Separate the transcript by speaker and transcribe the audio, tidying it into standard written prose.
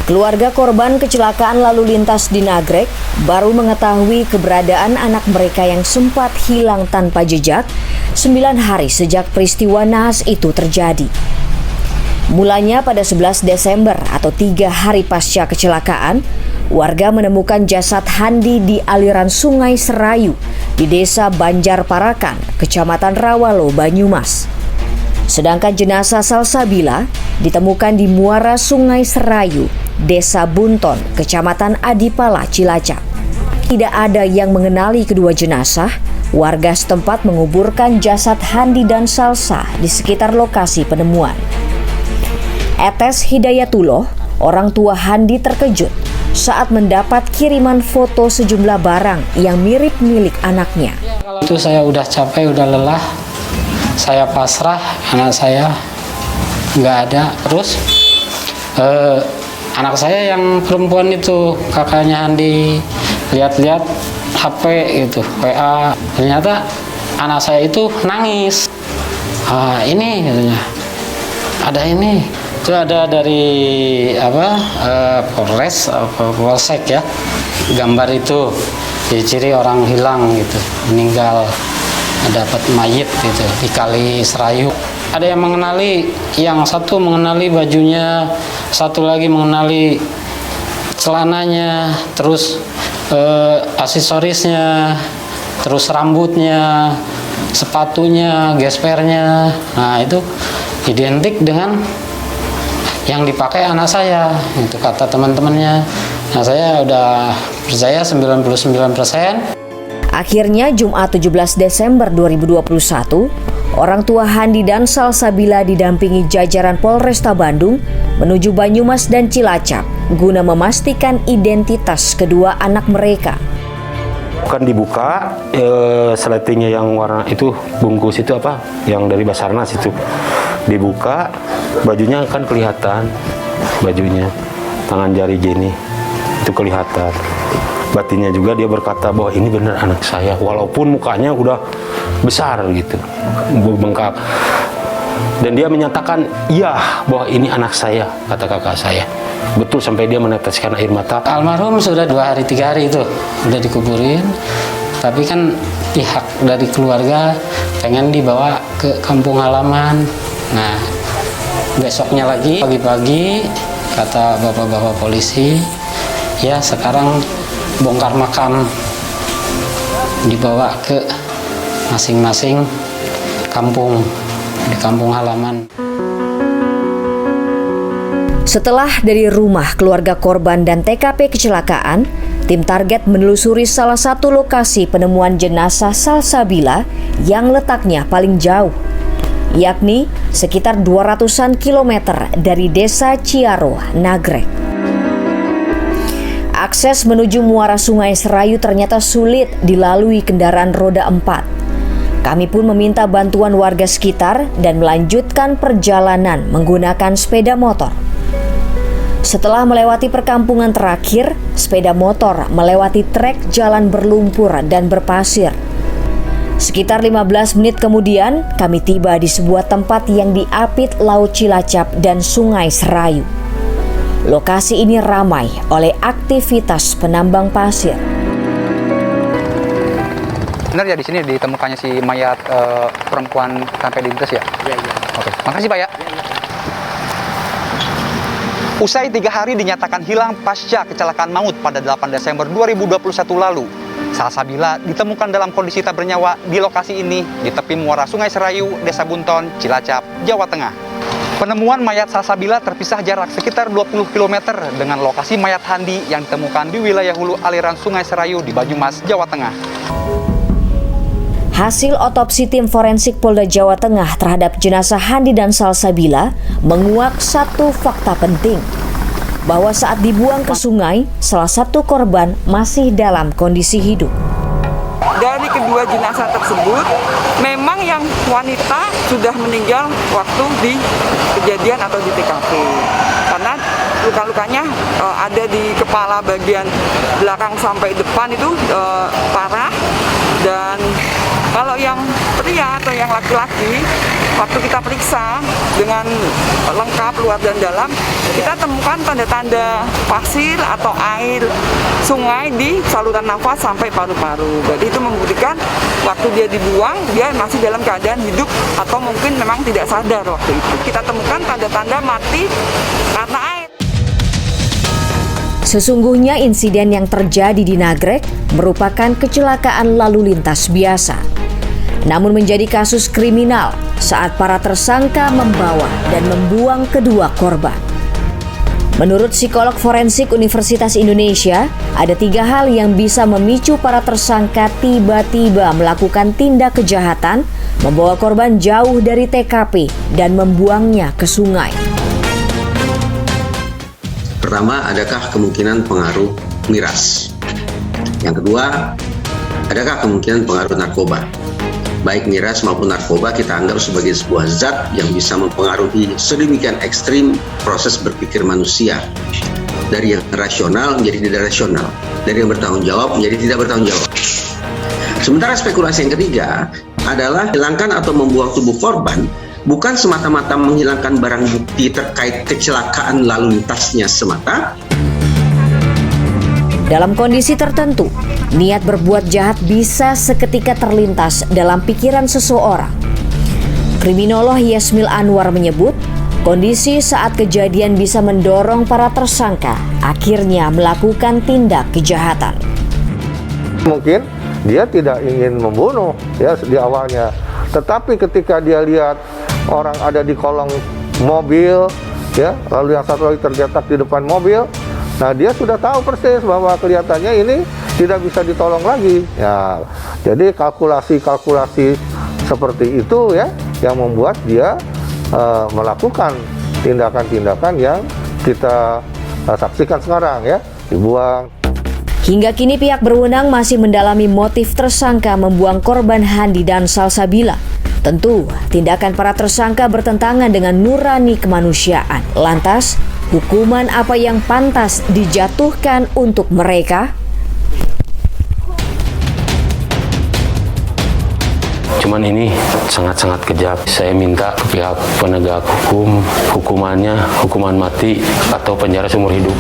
Speaker 1: Keluarga korban kecelakaan lalu lintas di Nagrek baru mengetahui keberadaan anak mereka yang sempat hilang tanpa jejak 9 hari sejak peristiwa naas itu terjadi. Mulanya pada 11 Desember atau 3 hari pasca kecelakaan, warga menemukan jasad Handi di aliran Sungai Serayu di Desa Banjar Parakan, Kecamatan Rawalo, Banyumas. Sedangkan jenazah Salsabila ditemukan di muara Sungai Serayu, Desa Bunton, Kecamatan Adipala, Cilacap. Tidak ada yang mengenali kedua jenazah. Warga setempat menguburkan jasad Handi dan Salsa di sekitar lokasi penemuan. Etes Hidayatullah, orang tua Handi, terkejut saat mendapat kiriman foto sejumlah barang yang mirip milik anaknya.
Speaker 2: Itu saya udah capek, udah lelah. Saya pasrah, anak saya nggak ada. Terus anak saya yang perempuan itu, kakaknya Handi, lihat-lihat HP itu, WA. Ternyata anak saya itu nangis. Ini katanya, ada ini. Itu ada dari Polsek ya, gambar itu, ciri-ciri orang hilang gitu, meninggal, dapat mayit gitu di Kali Serayu. Ada yang mengenali, yang satu mengenali bajunya, satu lagi mengenali celananya, terus aksesorisnya, terus rambutnya, sepatunya, gespernya. Nah itu identik dengan yang dipakai anak saya, itu kata teman-temannya. Nah saya udah percaya 99%.
Speaker 1: Akhirnya Jumat 17 Desember 2021, orang tua Handi dan Salsabila didampingi jajaran Polresta Bandung menuju Banyumas dan Cilacap guna memastikan identitas kedua anak mereka.
Speaker 3: Kan dibuka seletingnya yang warna itu, bungkus itu apa? Yang dari Basarnas itu. Dibuka, bajunya kan kelihatan, bajunya, tangan jari gini, itu kelihatan. Batinnya juga dia berkata bahwa ini benar anak saya, walaupun mukanya udah besar gitu, bengkak. Dan dia menyatakan, iya bahwa ini anak saya, kata kakak saya. Betul, sampai dia meneteskan air mata.
Speaker 2: Almarhum sudah 2 hari 3 hari itu, udah dikuburin. Tapi kan pihak dari keluarga pengen dibawa ke kampung halaman. Nah, besoknya lagi pagi-pagi kata bapak-bapak polisi, ya sekarang bongkar makam, dibawa ke masing-masing kampung, di kampung halaman.
Speaker 1: Setelah dari rumah keluarga korban dan TKP kecelakaan, tim target menelusuri salah satu lokasi penemuan jenazah Salsabila yang letaknya paling jauh, yakni sekitar 200-an kilometer dari Desa Ciaro, Nagrek. Akses menuju muara Sungai Serayu ternyata sulit dilalui kendaraan roda 4. Kami pun meminta bantuan warga sekitar dan melanjutkan perjalanan menggunakan sepeda motor. Setelah melewati perkampungan terakhir, sepeda motor melewati trek jalan berlumpur dan berpasir. Sekitar 15 menit kemudian, kami tiba di sebuah tempat yang diapit Laut Cilacap dan Sungai Serayu. Lokasi ini ramai oleh aktivitas penambang pasir.
Speaker 4: Benar ya, di sini ditemukannya si mayat perempuan sampai diintes ya? Iya. Oke, makasih Pak ya. Usai 3 hari dinyatakan hilang pasca kecelakaan maut pada 8 Desember 2021 lalu, Salsabila ditemukan dalam kondisi tak bernyawa di lokasi ini di tepi muara Sungai Serayu, Desa Bunton, Cilacap, Jawa Tengah. Penemuan mayat Salsabila terpisah jarak sekitar 20 km dengan lokasi mayat Handi yang ditemukan di wilayah hulu aliran Sungai Serayu di Banyumas, Jawa Tengah.
Speaker 1: Hasil otopsi tim forensik Polda Jawa Tengah terhadap jenazah Handi dan Salsabila menguak satu fakta penting, bahwa saat dibuang ke sungai, salah satu korban masih dalam kondisi hidup.
Speaker 5: Dari kedua jenazah tersebut, memang yang wanita sudah meninggal waktu di kejadian atau di TKP. Karena luka-lukanya ada di kepala bagian belakang sampai depan itu parah, dan Kalau yang pria atau yang laki-laki, waktu kita periksa dengan lengkap luar dan dalam, kita temukan tanda-tanda pasir atau air sungai di saluran nafas sampai paru-paru. Jadi itu membuktikan waktu dia dibuang, dia masih dalam keadaan hidup atau mungkin memang tidak sadar waktu itu. Kita temukan tanda-tanda mati karena air.
Speaker 1: Sesungguhnya insiden yang terjadi di Nagrek merupakan kecelakaan lalu lintas biasa. Namun menjadi kasus kriminal saat para tersangka membawa dan membuang kedua korban. Menurut psikolog forensik Universitas Indonesia, ada 3 hal yang bisa memicu para tersangka tiba-tiba melakukan tindak kejahatan, membawa korban jauh dari TKP dan membuangnya ke sungai.
Speaker 6: Pertama, adakah kemungkinan pengaruh miras? Yang kedua, adakah kemungkinan pengaruh narkoba? Baik miras maupun narkoba kita anggap sebagai sebuah zat yang bisa mempengaruhi sedemikian ekstrim proses berpikir manusia. Dari yang rasional menjadi tidak rasional, dari yang bertanggung jawab menjadi tidak bertanggung jawab. Sementara spekulasi yang ketiga adalah hilangkan atau membuang tubuh korban bukan semata-mata menghilangkan barang bukti terkait kecelakaan lalu lintasnya semata.
Speaker 1: Dalam kondisi tertentu, niat berbuat jahat bisa seketika terlintas dalam pikiran seseorang. Kriminolog Yasmil Anwar menyebut, kondisi saat kejadian bisa mendorong para tersangka akhirnya melakukan tindak kejahatan.
Speaker 7: Mungkin dia tidak ingin membunuh ya di awalnya, tetapi ketika dia lihat orang ada di kolong mobil, ya, lalu yang satu lagi tergeletak di depan mobil. Nah, dia sudah tahu persis bahwa kelihatannya ini tidak bisa ditolong lagi. Ya, jadi kalkulasi seperti itu ya yang membuat dia melakukan tindakan-tindakan yang kita saksikan sekarang ya, dibuang.
Speaker 1: Hingga kini pihak berwenang masih mendalami motif tersangka membuang korban Handi dan Salsabila. Tentu, tindakan para tersangka bertentangan dengan nurani kemanusiaan. Lantas, hukuman apa yang pantas dijatuhkan untuk mereka?
Speaker 3: Cuman ini sangat-sangat kejam. Saya minta ke pihak penegak hukum, hukumannya hukuman mati atau penjara seumur hidup.